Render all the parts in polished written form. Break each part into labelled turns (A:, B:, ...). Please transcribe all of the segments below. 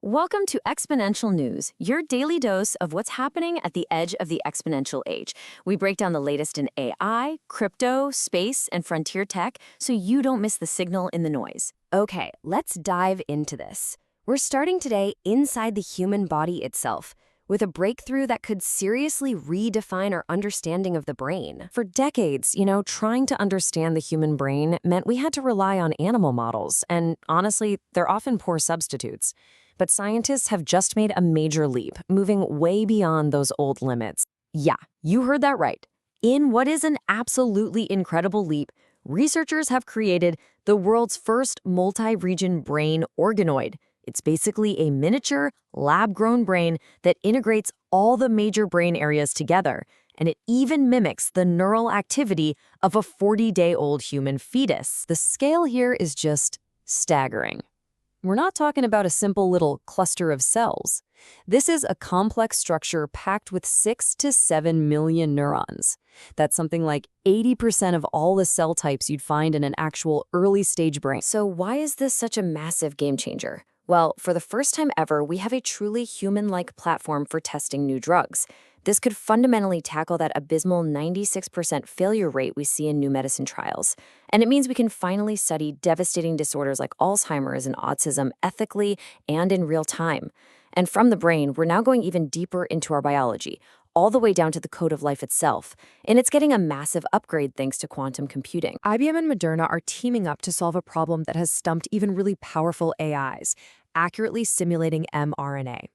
A: Welcome to Exponential News, your daily dose of what's happening at the edge of the exponential age. We break down the latest in AI, crypto, space, and frontier tech so you don't miss the signal in the noise.
B: Okay, let's dive into this. We're starting today inside the human body itself, with a breakthrough that could seriously redefine our understanding of the brain. For decades, trying to understand the human brain meant we had to rely on animal models, and honestly, they're often poor substitutes. But scientists have just made a major leap, moving way beyond those old limits. Yeah, you heard that right. In what is an absolutely incredible leap, researchers have created the world's first multi-region brain organoid. It's basically a miniature, lab-grown brain that integrates all the major brain areas together, and it even mimics the neural activity of a 40-day-old human fetus. The scale here is just staggering. We're not talking about a simple little cluster of cells. This is a complex structure packed with 6 to 7 million neurons. That's something like 80% of all the cell types you'd find in an actual early-stage brain.
A: So why is this such a massive game changer? Well, for the first time ever, we have a truly human-like platform for testing new drugs. This could fundamentally tackle that abysmal 96% failure rate we see in new medicine trials. And it means we can finally study devastating disorders like Alzheimer's and autism ethically and in real time. And from the brain, we're now going even deeper into our biology, all the way down to the code of life itself. And it's getting a massive upgrade thanks to quantum computing.
B: IBM and Moderna are teaming up to solve a problem that has stumped even really powerful AIs, accurately simulating mRNA.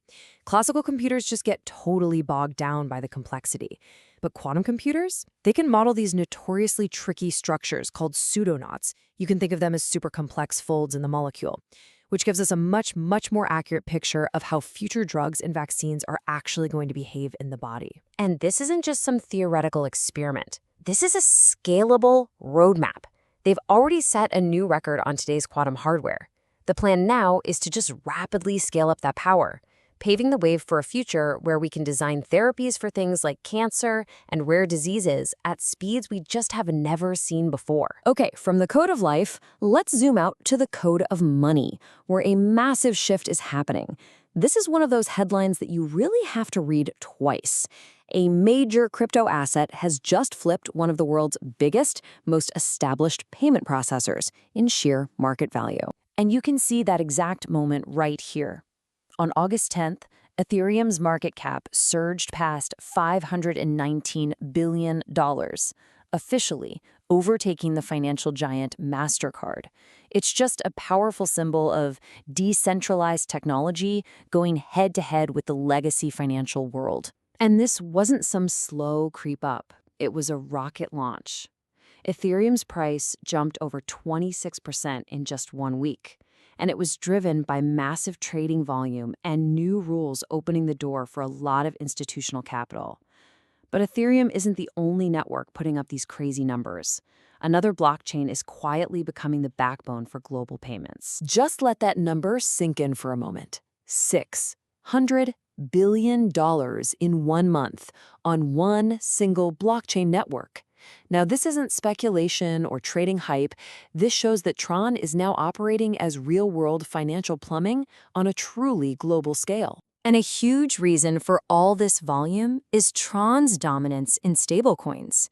B: Classical computers just get totally bogged down by the complexity. But quantum computers? They can model these notoriously tricky structures called pseudoknots. You can think of them as super complex folds in the molecule, which gives us a much more accurate picture of how future drugs and vaccines are actually going to behave in the body.
A: And this isn't just some theoretical experiment. This is a scalable roadmap. They've already set a new record on today's quantum hardware. The plan now is to just rapidly scale up that power, paving the way for a future where we can design therapies for things like cancer and rare diseases at speeds we just have never seen before.
B: Okay, from the code of life, let's zoom out to the code of money, where a massive shift is happening. This is one of those headlines that you really have to read twice. A major crypto asset has just flipped one of the world's biggest, most established payment processors in sheer market value. And you can see that exact moment right here. On August 10th, Ethereum's market cap surged past $519 billion, officially overtaking the financial giant Mastercard. It's just a powerful symbol of decentralized technology going head-to-head with the legacy financial world. And this wasn't some slow creep up. It was a rocket launch. Ethereum's price jumped over 26% in just 1 week, and it was driven by massive trading volume and new rules opening the door for a lot of institutional capital. But Ethereum isn't the only network putting up these crazy numbers. Another blockchain is quietly becoming the backbone for global payments. Just let that number sink in for a moment. $600 billion in 1 month on one single blockchain network. Now, this isn't speculation or trading hype. This shows that TRON is now operating as real-world financial plumbing on a truly global scale.
A: And a huge reason for all this volume is TRON's dominance in stablecoins.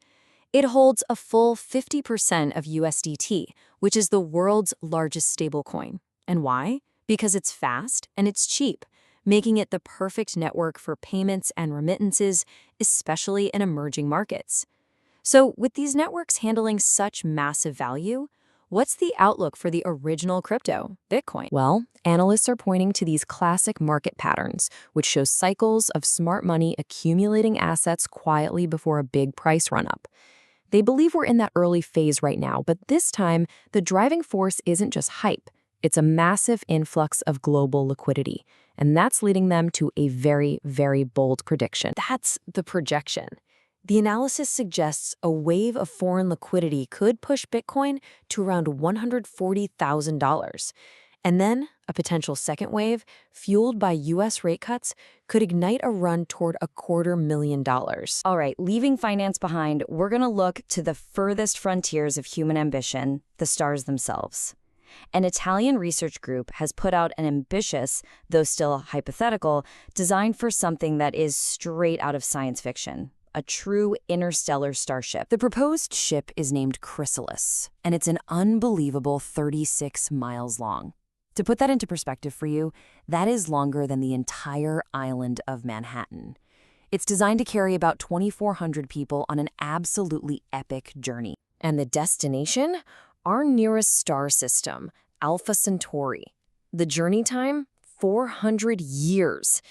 A: It holds a full 50% of USDT, which is the world's largest stablecoin. And why? Because it's fast and it's cheap, making it the perfect network for payments and remittances, especially in emerging markets. So with these networks handling such massive value, what's the outlook for the original crypto, Bitcoin?
B: Well, analysts are pointing to these classic market patterns, which show cycles of smart money accumulating assets quietly before a big price run-up. They believe we're in that early phase right now, but this time, the driving force isn't just hype. It's a massive influx of global liquidity, and that's leading them to a very bold prediction.
A: That's the projection. The analysis suggests a wave of foreign liquidity could push Bitcoin to around $140,000. And then a potential second wave, fueled by U.S. rate cuts, could ignite a run toward $250,000.
C: All right, leaving finance behind, we're going to look to the furthest frontiers of human ambition, the stars themselves.
B: An Italian research group has put out an ambitious, though still hypothetical, design for something that is straight out of science fiction. A true interstellar starship. The proposed ship is named Chrysalis, and it's an unbelievable 36 miles long. To put that into perspective for you, that is longer than the entire island of Manhattan. It's designed to carry about 2,400 people on an absolutely epic journey.
A: And the destination? Our nearest star system, Alpha Centauri. The journey time? 400 years.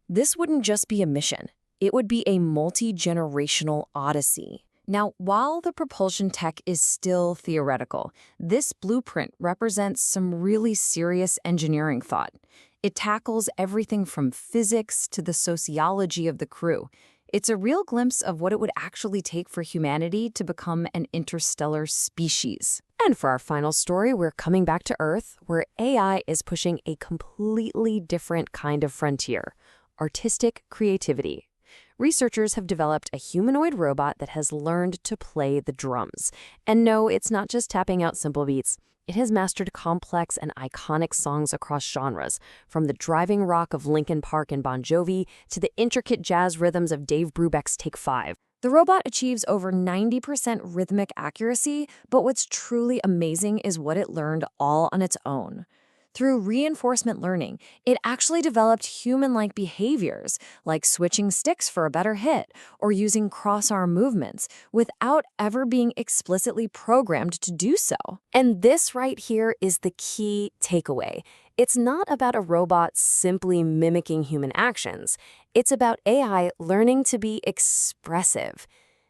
A: This wouldn't just be a mission. It would be a multi-generational odyssey. Now, while the propulsion tech is still theoretical, this blueprint represents some really serious engineering thought. It tackles everything from physics to the sociology of the crew. It's a real glimpse of what it would actually take for humanity to become an interstellar species.
B: And for our final story, we're coming back to Earth, where AI is pushing a completely different kind of frontier: artistic creativity. Researchers have developed a humanoid robot that has learned to play the drums. And no, it's not just tapping out simple beats. It has mastered complex and iconic songs across genres, from the driving rock of Linkin Park and Bon Jovi to the intricate jazz rhythms of Dave Brubeck's Take 5.
A: The robot achieves over 90% rhythmic accuracy, but what's truly amazing is what it learned all on its own. Through reinforcement learning, it actually developed human-like behaviors, like switching sticks for a better hit or using cross-arm movements, without ever being explicitly programmed to do so.
B: And this right here is the key takeaway. It's not about a robot simply mimicking human actions. It's about AI learning to be expressive.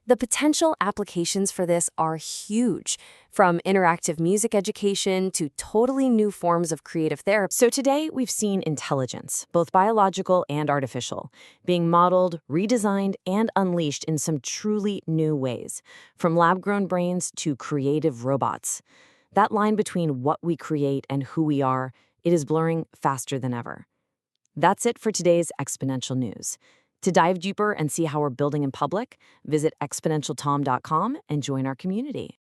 B: The potential applications for this are huge, from interactive music education to totally new forms of creative therapy. So today, we've seen intelligence, both biological and artificial, being modeled, redesigned, and unleashed in some truly new ways, from lab-grown brains to creative robots. That line between what we create and who we are, it is blurring faster than ever. That's it for today's Exponential News. To dive deeper and see how we're building in public, visit exponentialtom.com and join our community.